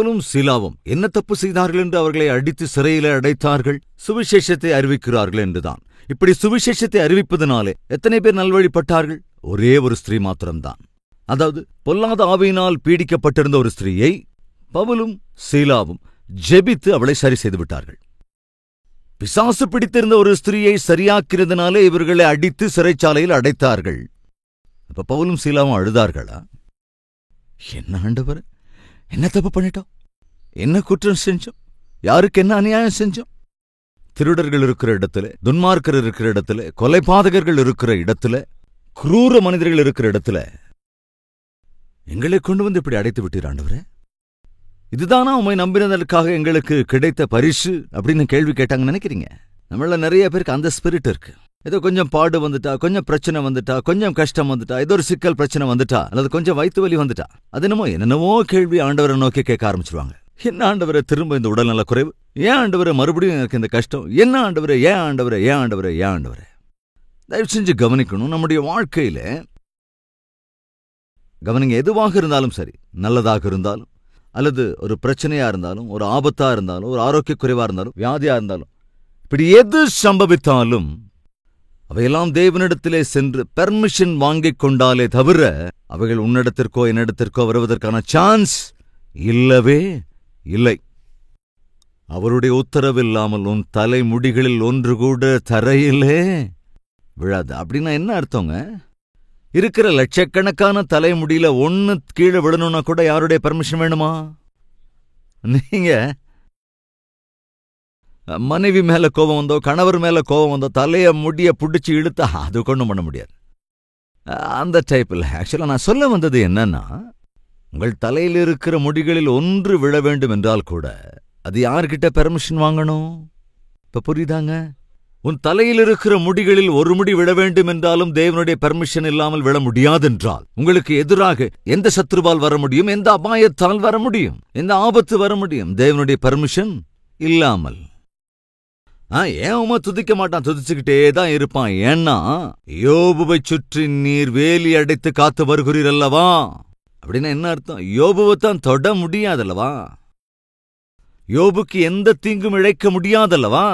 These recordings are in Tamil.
பவுலும் சீலாவும் என்ன தப்பு செய்தார்கள் என்று அவர்களை அடித்து சிறையில அடைத்தார்கள்? சுவிசேஷத்தை அறிவிக்கிறார்கள் என்றுதான். இப்படி சுவிசேஷத்தை அறிவிப்பதனாலே எத்தனை பேர் நல்வழிப்பட்டார்கள்? ஒரே ஒரு ஸ்திரீ மாத்திரம்தான். அதாவது பொல்லாத ஆவியினால் பீடிக்கப்பட்டிருந்த ஒரு ஸ்திரீயை பவுலும் சீலாவும் ஜெபித்து அவளை சரி செய்து விட்டார்கள். பிசாசு பிடித்திருந்த ஒரு ஸ்திரீயை சரியாக்கிறதுனாலே இவர்களை அடித்து சிறைச்சாலையில் அடைத்தார்கள். அப்ப பவுலும் சீலாவும் அழுதார்களா? என்ன ஆண்டவர், என்ன தப்பு பண்ணிட்டோம்? என்ன குற்றம் செஞ்சோம்? யாருக்கு என்ன அநியாயம் செஞ்சோம்? திருடர்கள் இருக்கிற இடத்துல, துன்மார்க்கர் இருக்கிற இடத்துல, கொலைபாதகர்கள் இருக்கிற இடத்துல, குரூர மனிதர்கள் இருக்கிற இடத்துல எங்களை கொண்டு வந்து இப்படி அடைத்து விட்டீர் ஆண்டவரே. இதுதானா உம்மை நம்பினதற்காக எங்களுக்கு கிடைத்த பரிசு அப்படின்னு கேள்வி கேட்டாங்கன்னு நினைக்கிறீங்க? நம்மள நிறைய பேருக்கு அந்த ஸ்பிரிட் இருக்கு. ஏதோ கொஞ்சம் பாடு வந்துட்டா, கொஞ்சம் பிரச்சனை வந்துட்டா, கொஞ்சம் கஷ்டம் வந்துட்டா, ஏதோ ஒரு சிக்கல் பிரச்சனை வந்துட்டா, அல்லது கொஞ்சம் வயிற்று வலி வந்துட்டா, அது என்னென்னவோ கேள்வி ஆண்டவரை நோக்கி கேட்க ஆரம்பிச்சிருவாங்க. என்ன ஆண்டவரை திரும்ப இந்த உடல்நல குறைவு? ஏன் ஆண்டவரை மறுபடியும் எனக்கு இந்த கஷ்டம்? என்ன ஆண்டவரை? ஏன் ஆண்டவரை? ஏன் ஆண்டவரை? ஏன் ஆண்டவரை? தயவு செஞ்சு கவனிக்கணும். நம்முடைய வாழ்க்கையில கவனிங்க, எதுவாக இருந்தாலும் சரி, நல்லதாக இருந்தாலும் அல்லது ஒரு பிரச்சனையா இருந்தாலும், ஒரு ஆபத்தா இருந்தாலும், ஒரு ஆரோக்கிய குறைவா இருந்தாலும், வியாதியா இருந்தாலும், இப்படி எது சம்பவித்தாலும் அவையெல்லாம் தேவனிடத்திலே சென்று பெர்மிஷன் வாங்கிக் கொண்டாலே தவிர அவைகள் உன்னிடத்திற்கோ என்னிடத்திற்கோ வருவதற்கான சான்ஸ் இல்லவே இல்லை. அவருடைய உத்தரவில்லாமல் உன் தலைமுடிகளில் ஒன்று கூட தரையிலே விழாது. அப்படின்னா என்ன அர்த்தங்க? இருக்கிற லட்சக்கணக்கான தலைமுடியில ஒன்னு கீழே விழணும்னா கூட யாருடைய பெர்மிஷன் வேணுமா? நீங்க மனைவி மேல கோபம் வந்தோ, கணவர் மேல கோபம் வந்தோ, தலைய முடிய புடிச்சு இழுத்தா அது கொண்டு பண்ண முடியாது. அந்த டைப்ல ஆக்சுவலா நான் சொல்ல வந்தது என்னன்னா, உங்கள் தலையில் இருக்கிற முடிகளில் ஒன்று விழ வேண்டும் என்றால் கூட அது யார்கிட்ட பெர்மிஷன் வாங்கணும்? இப்ப புரியுதாங்க? உன் தலையில் இருக்கிற முடிகளில் ஒரு முடி விழ வேண்டும் என்றாலும் தேவனுடைய பெர்மிஷன் இல்லாமல் விழ முடியாதென்றால் உங்களுக்கு எதிராக எந்த சத்ருவால் வர முடியும்? எந்த அபாயத்தால் வர முடியும்? எந்த ஆபத்து வர முடியும்? தேவனுடைய பெர்மிஷன் இல்லாமல். ஏன் உமா துதிக்க மாட்டான்? துதிச்சுக்கிட்டே தான் இருப்பான். ஏன்னா யோபுவை சுற்றி நீர் வேலி அடைத்து காத்து வருகிறீர் அல்லவா? அப்படின்னா என்ன அர்த்தம்? யோபுவைத்தான் தொட முடியாதல்லவா? யோபுக்கு எந்த தீங்கும் இழைக்க முடியாதல்லவா?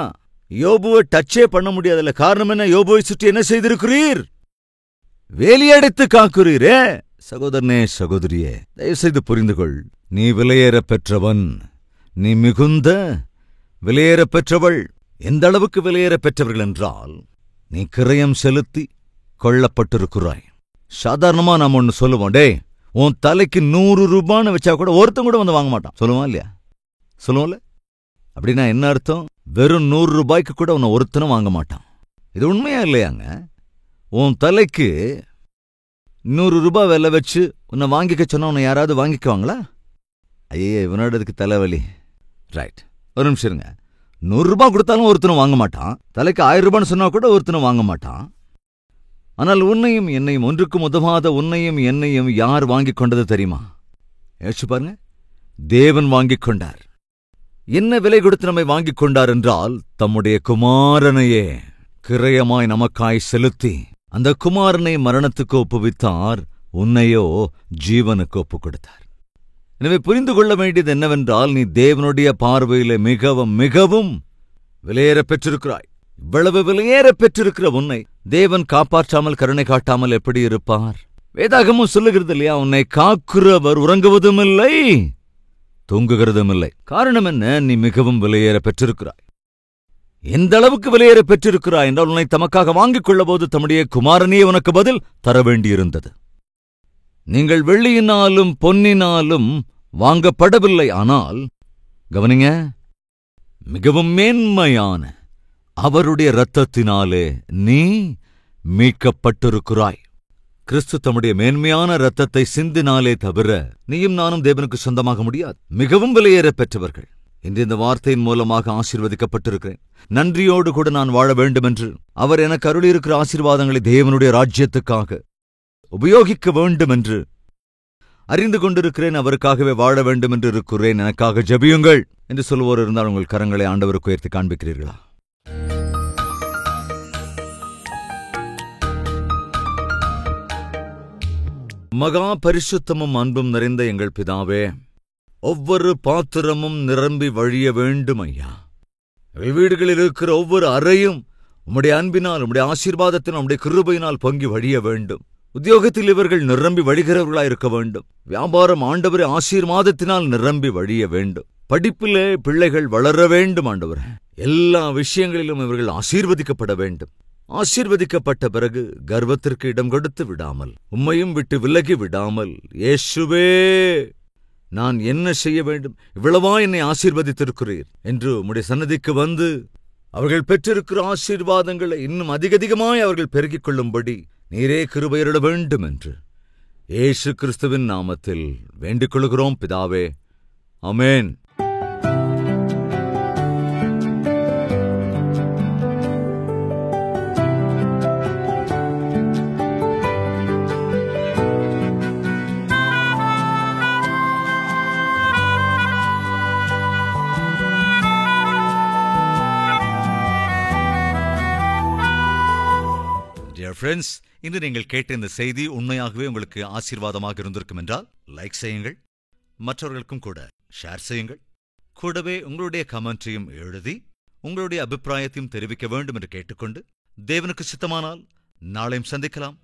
யோபுவை டச்சே பண்ண முடியாதல்ல. காரணம் என்ன? யோபுவை சுற்றி என்ன செய்திருக்கிறீர்? வேலியடைத்து காக்கிறீரே. சகோதரனே, சகோதரியே, தயவுசெய்து புரிந்து கொள். நீ விலையேற பெற்றவன், நீ மிகுந்த விலையேற பெற்றவள். எந்த அளவுக்கு விலையேற பெற்றவர்கள் என்றால், நீ கிரயம் செலுத்தி கொள்ளப்பட்டிருக்கிறாய். சாதாரணமா நாம் ஒன்னு சொல்லுவோம், டே உன் தலைக்கு 100 ரூபான்னு வச்சா கூட ஒருத்தன் கூட வந்து வாங்க மாட்டான். சொல்லுவான் இல்லையா? சொல்லுவோம்ல? அப்படின்னா என்ன அர்த்தம்? வெறும் 100 ரூபாய்க்கு கூட உன்னை ஒருத்தனும் வாங்க மாட்டான். இது உண்மையா இல்லையாங்க? உன் தலைக்கு 100 ரூபாய் விலை வச்சு உன்னை வாங்கிக்க சொன்னா உன்னை யாராவது வாங்கிக்குவாங்களா? ஐயே, இவனோட இதுக்கு தலைவலி. ரைட், ஒரு நிமிஷம் இருங்க. 100 ரூபாய் கொடுத்தாலும் ஒருத்தனும் வாங்க மாட்டான். தலைக்கு 1000 ரூபான்னு சொன்னா கூட ஒருத்தனும் வாங்க மாட்டான். ஆனால் உன்னையும் என்னையும், ஒன்றுக்கும் உதவாத உன்னையும் என்னையும் யார் வாங்கிக் கொண்டது தெரியுமா? யோசிச்சு பாருங்க. தேவன் வாங்கிக் கொண்டார். என்ன விலை கொடுத்து நம்மை வாங்கிக் கொண்டார் என்றால், தம்முடைய குமாரனையே கிரயமாய் நமக்காய் செலுத்தி அந்த குமாரனை மரணத்துக்கு ஒப்புவித்தார். உன்னையோ ஜீவனுக்கு ஒப்புக் கொடுத்தார். எனவே புரிந்து கொள்ள வேண்டியது என்னவென்றால், நீ தேவனுடைய பார்வையில மிகவும் மிகவும் விலையேற பெற்றிருக்கிறாய். இவ்வளவு விலையேற பெற்றிருக்கிற உன்னை தேவன் காப்பாற்றாமல் கருணை காட்டாமல் எப்படி இருப்பார்? வேதாகமும் சொல்லுகிறது இல்லையா? உன்னை காக்கிறவர் உறங்குவதும் இல்லை, தூங்குகிறதும் இல்லை. காரணம் என்ன? நீ மிகவும் விலையேற பெற்றிருக்கிறாய். எந்த அளவுக்கு விலையேற பெற்றிருக்கிறாய் என்றால், உன்னை தமக்காக வாங்கிக் கொள்ளபோது தம்முடைய குமாரனையே உனக்கு பதில் தர வேண்டியிருந்தது. நீங்கள் வெள்ளியினாலும் பொன்னினாலும் வாங்கப்படவில்லை. ஆனால் கவனிங்க, மிகவும் மேன்மையான அவருடைய இரத்தத்தினாலே நீ மீட்கப்பட்டிருக்கிறாய். கிறிஸ்து தம்முடைய மேன்மையான இரத்தத்தை சிந்தினாலே தவிர நீயும் நானும் தேவனுக்கு சொந்தமாக முடியாது. மிகவும் விலையேற பெற்றவர்கள். இன்று இந்த வார்த்தையின் மூலமாக ஆசீர்வதிக்கப்பட்டிருக்கிறேன். நன்றியோடு கூட நான் வாழ வேண்டுமென்று அவர் எனக்கு அருளியிருக்கிற ஆசீர்வாதங்களை தேவனுடைய ராஜ்யத்துக்காக உபயோகிக்க வேண்டும் என்று அறிந்து கொண்டிருக்கிறேன். அவருக்காகவே வாழ வேண்டும் என்று இருக்கிறேன். எனக்காக ஜெபியுங்கள் என்று சொல்லுவோர் இருந்தால் உங்கள் கரங்களை ஆண்டவருக்கு உயர்த்தி காண்பிக்கிறீர்களா? மகா பரிசுத்தமும் அன்பும் நிறைந்த எங்கள் பிதாவே, ஒவ்வொரு பாத்திரமும் நிரம்பி வழிய வேண்டும் ஐயா. வீடுகளில் இருக்கிற ஒவ்வொரு அறையும் உம்முடைய அன்பினால், உம்முடைய ஆசீர்வாதத்தினால், உம்முடைய கிருபையினால் பொங்கி வழிய வேண்டும். உத்தியோகத்தில் இவர்கள் நிரம்பி வழிகிறவர்களாயிருக்க வேண்டும். வியாபாரம் ஆண்டவரே ஆசீர்வாதத்தினால் நிரம்பி வழிய வேண்டும். படிப்பிலே பிள்ளைகள் வளர வேண்டும் ஆண்டவரே. எல்லா விஷயங்களிலும் இவர்கள் ஆசீர்வதிக்கப்பட வேண்டும். ஆசீர்வதிக்கப்பட்ட பிறகு கர்வத்திற்கு இடம் கொடுத்து விடாமல், உம்மையும் விட்டு விலகி விடாமல், இயேசுவே நான் என்ன செய்ய வேண்டும், இவ்வளவா என்னை ஆசீர்வதித்திருக்கிறீர் என்று உம்முடைய சன்னதிக்கு வந்து அவர்கள் பெற்றிருக்கிற ஆசீர்வாதங்களை இன்னும் அதிகமாய் அவர்கள் பெருகிக் கொள்ளும்படி நீரே கிருபையருள வேண்டும் என்று இயேசு கிறிஸ்துவின் நாமத்தில் வேண்டிக் கொள்கிறோம் பிதாவே. ஆமென். ஃப்ரெண்ட்ஸ், இன்று நீங்கள் கேட்ட இந்த செய்தி உண்மையாகவே உங்களுக்கு ஆசீர்வாதமாக இருந்திருக்கும் என்றால் லைக் செய்யுங்கள், மற்றவர்களுக்கும் கூட ஷேர் செய்யுங்கள். கூடவே உங்களுடைய கமெண்ட்டையும் எழுதி உங்களுடைய அபிப்பிராயத்தையும் தெரிவிக்க வேண்டும் என்று கேட்டுக்கொண்டு, தேவனுக்கு சித்தமானால் நாளையும் சந்திக்கலாம்.